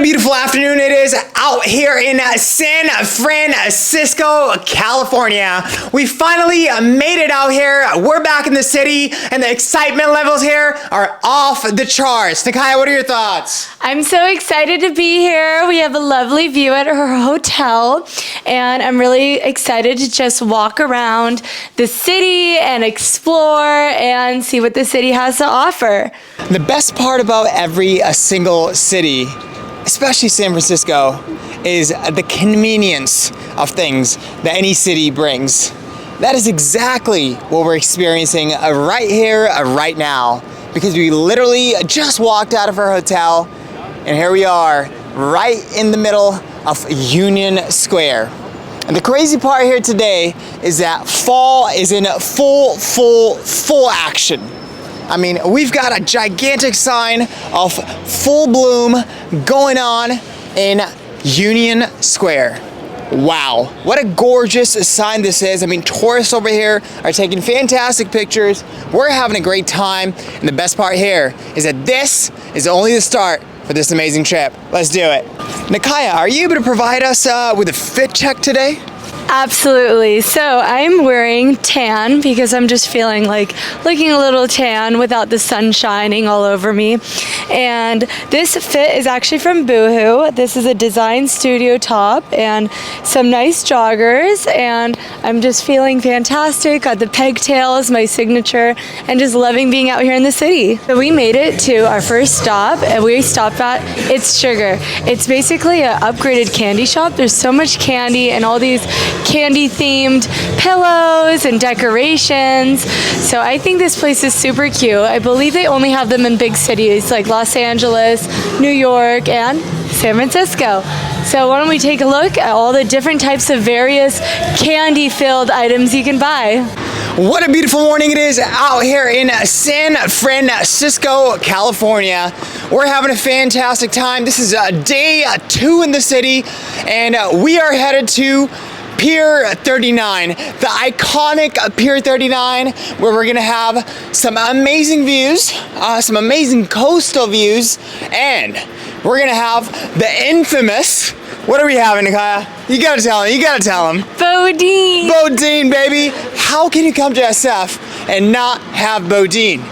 a beautiful afternoon it is out here in San Francisco, California. We finally made it out here. We're back in the city and the excitement levels here are off the charts. Nakaya, what are your thoughts? I'm so excited to be here. We have a lovely view at our hotel, and I'm really excited to just walk around the city and explore and see what the city has to offer. The best part about every single city, especially San Francisco, is the convenience of things that any city brings. That is exactly what we're experiencing right here, right now, because we literally just walked out of our hotel and here we are right in the middle of Union Square. And the crazy part here today is that fall is in full action. I mean, we've got a gigantic sign of full bloom going on in Union Square. Wow, what a gorgeous sign this is. I mean, tourists over here are taking fantastic pictures. We're having a great time. And the best part here is that this is only the start for this amazing trip. Let's do it. Nakaya, are you able to provide us with a fit check today? Absolutely. So I'm wearing tan because I'm just feeling like looking a little tan without the sun shining all over me. And this fit is actually from Boohoo. This is a design studio top and some nice joggers. And I'm just feeling fantastic. Got the pigtails, my signature, and just loving being out here in the city. So we made it to our first stop and we stopped at It's Sugar. It's basically an upgraded candy shop. There's so much candy and all these candy themed pillows and decorations. So I think this place is super cute. I believe they only have them in big cities like Los Angeles, New York, and San Francisco. So why don't we take a look at all the different types of various candy filled items you can buy. What a beautiful morning it is out here in San Francisco, California. We're having a fantastic time. This is day 2 in the city and we are headed to Pier 39, the iconic Pier 39, where we're gonna have some amazing views, some amazing coastal views, and we're gonna have the infamous, what are we having, Nakaya? You gotta tell him. Boudin. Boudin, baby. How can you come to SF and not have Boudin?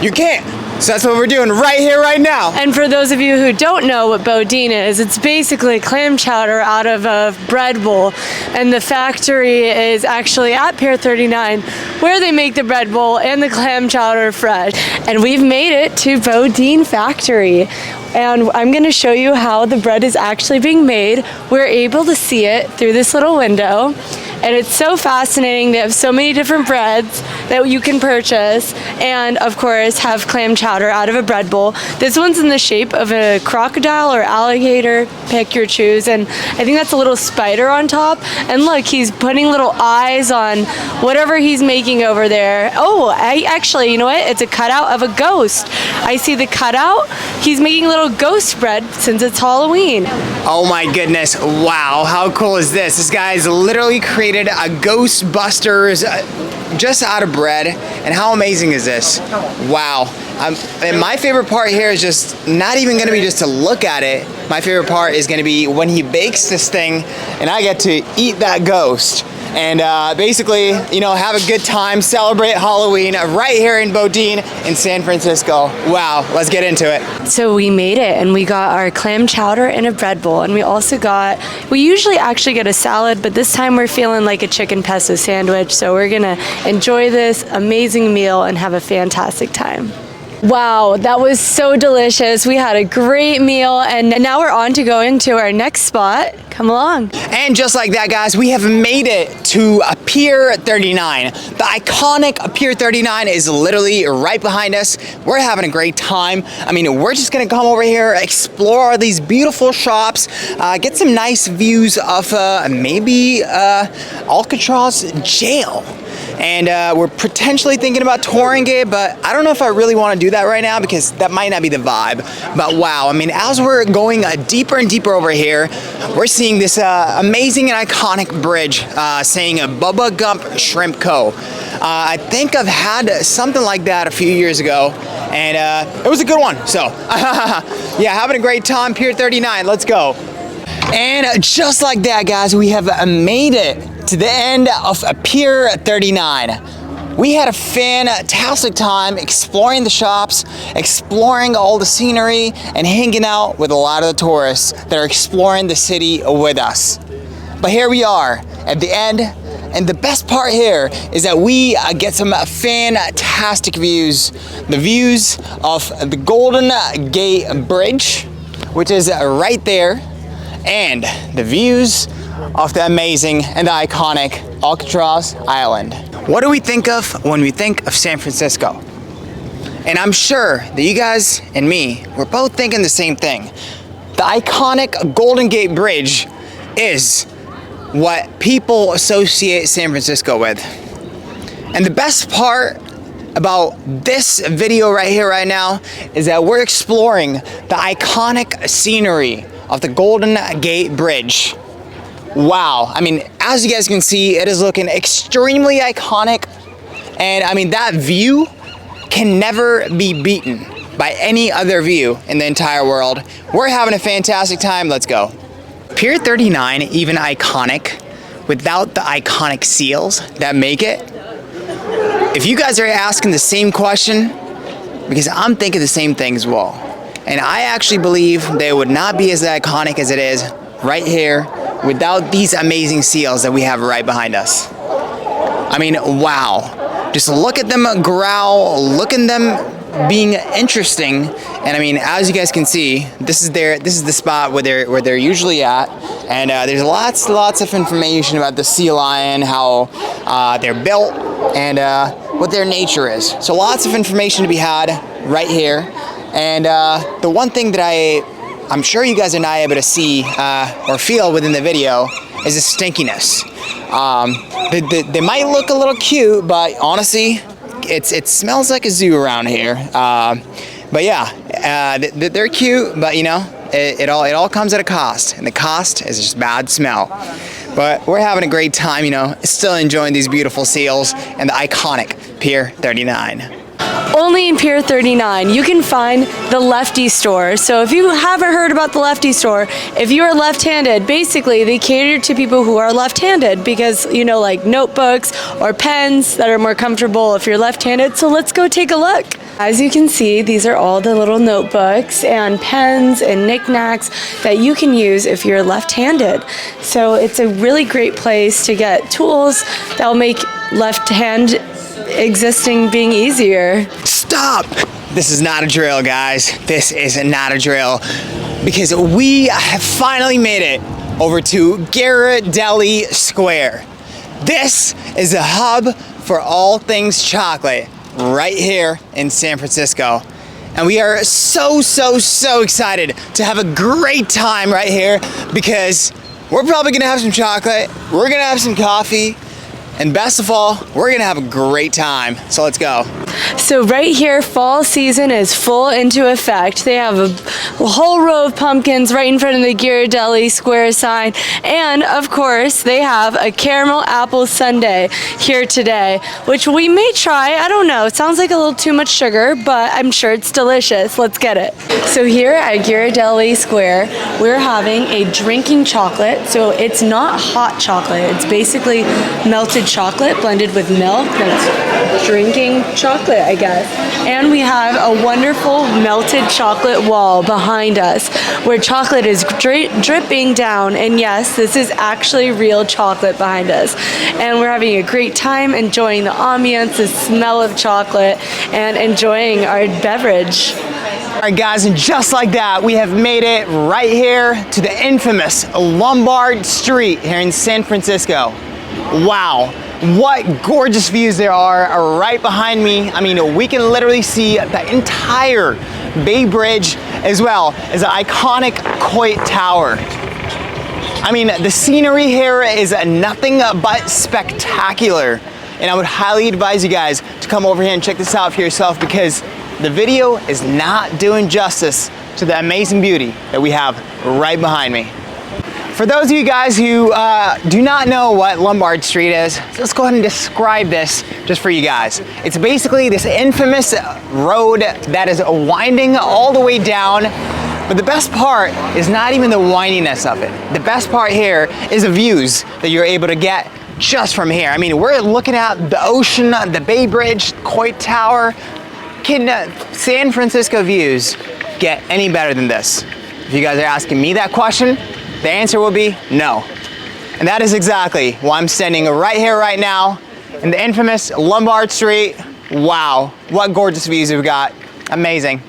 You can't. So that's what we're doing right here, right now. And for those of you who don't know what Boudin is, it's basically clam chowder out of a bread bowl. And the factory is actually at Pier 39, where they make the bread bowl and the clam chowder fresh. And we've made it to Boudin Factory. And I'm gonna show you how the bread is actually being made. We're able to see it through this little window. And it's so fascinating. They have so many different breads that you can purchase. And of course, have clam chowder out of a bread bowl. This one's in the shape of a crocodile or alligator, pick your choose. And I think that's a little spider on top. And look, he's putting little eyes on whatever he's making over there. Oh, actually, you know what? It's a cutout of a ghost. I see the cutout. He's making little ghost bread since it's Halloween. Oh my goodness, wow, how cool is this? This guy's literally created a Ghostbusters just out of bread, and how amazing is this? Wow. And my favorite part here is just not even gonna be just to look at it. My favorite part is gonna be when he bakes this thing and I get to eat that ghost. And basically, you know, have a good time, celebrate Halloween right here in Boudin in San Francisco. Wow, let's get into it. So we made it and we got our clam chowder in a bread bowl, and we usually actually get a salad, but this time we're feeling like a chicken pesto sandwich. So we're gonna enjoy this amazing meal and have a fantastic time. Wow, that was so delicious. We had a great meal and now we're on to go into our next spot. Come along. And just like that, guys, we have made it to Pier 39. The iconic Pier 39 is literally right behind us. We're having a great time. I mean, we're just gonna come over here, explore these beautiful shops, get some nice views of maybe Alcatraz jail. And we're potentially thinking about touring it, but I don't know if I really want to do that right now because that might not be the vibe. But wow, I mean, as we're going deeper and deeper over here, we're seeing this amazing and iconic bridge saying Bubba Gump Shrimp Co. I think I've had something like that a few years ago, and it was a good one. So, yeah, having a great time. Pier 39, let's go. And just like that, guys, we have made it to the end of Pier 39. We had a fantastic time exploring the shops, exploring all the scenery, and hanging out with a lot of the tourists that are exploring the city with us. But here we are at the end, and the best part here is that we get some fantastic views. The views of the Golden Gate Bridge, which is right there, and the views of the amazing and the iconic Alcatraz Island. What do we think of when we think of San Francisco? And I'm sure that you guys and me, we're both thinking the same thing. The iconic Golden Gate Bridge is what people associate San Francisco with. And the best part about this video right here, right now, is that we're exploring the iconic scenery of the Golden Gate Bridge. Wow, I mean, as you guys can see, it is looking extremely iconic, and I mean, that view can never be beaten by any other view in the entire world. We're having a fantastic time, let's go. Pier 39, even iconic, without the iconic seals that make it. If you guys are asking the same question, because I'm thinking the same thing as well, and I actually believe that it would not be as iconic as it is right here without these amazing seals that we have right behind us. I mean, wow. Just look at them growl, look at them being interesting. And I mean, as you guys can see, this is the spot where they're usually at. And there's lots of information about the sea lion, how they're built, and what their nature is. So lots of information to be had right here. And the one thing that I'm sure you guys are not able to see or feel within the video is the stinkiness. They might look a little cute, but honestly, it smells like a zoo around here. But yeah, they're cute, but you know, it all comes at a cost, and the cost is just bad smell. But we're having a great time, you know, still enjoying these beautiful seals and the iconic Pier 39. Only in Pier 39, you can find the Lefty store. So if you haven't heard about the Lefty store, if you are left-handed, basically they cater to people who are left-handed because, you know, like notebooks or pens that are more comfortable if you're left-handed. So let's go take a look. As you can see, these are all the little notebooks and pens and knickknacks that you can use if you're left-handed. So it's a really great place to get tools that will make left-hand existing being easier. Stop! This is not a drill, guys. This is not a drill, because we have finally made it over to Ghirardelli Square. This is a hub for all things chocolate right here in San Francisco. And we are so excited to have a great time right here, because we're probably gonna have some chocolate, we're gonna have some coffee, and best of all, we're gonna have a great time. So let's go. So right here, fall season is full into effect. They have a whole row of pumpkins right in front of the Ghirardelli Square sign. And of course, they have a caramel apple sundae here today, which we may try. I don't know, it sounds like a little too much sugar, but I'm sure it's delicious. Let's get it. So here at Ghirardelli Square, we're having a drinking chocolate. So it's not hot chocolate, it's basically melted chocolate blended with milk. That's drinking chocolate, I guess. And we have a wonderful melted chocolate wall behind us where chocolate is dripping down. And yes, this is actually real chocolate behind us. And we're having a great time enjoying the ambience, the smell of chocolate, and enjoying our beverage. All right, guys, and just like that, we have made it right here to the infamous Lombard Street here in San Francisco. Wow, what gorgeous views there are right behind me. I mean, we can literally see the entire Bay Bridge as well as the iconic Coit Tower. I mean, the scenery here is nothing but spectacular. And I would highly advise you guys to come over here and check this out for yourself, because the video is not doing justice to the amazing beauty that we have right behind me. For those of you guys who do not know what Lombard Street is, let's go ahead and describe this just for you guys. It's basically this infamous road that is winding all the way down, but the best part is not even the windiness of it. The best part here is the views that you're able to get just from here. I mean, we're looking at the ocean, the Bay Bridge, Coit Tower. Can San Francisco views get any better than this? If you guys are asking me that question, the answer will be no. And that is exactly why I'm standing right here, right now, in the infamous Lombard Street. Wow, what gorgeous views we've got. Amazing.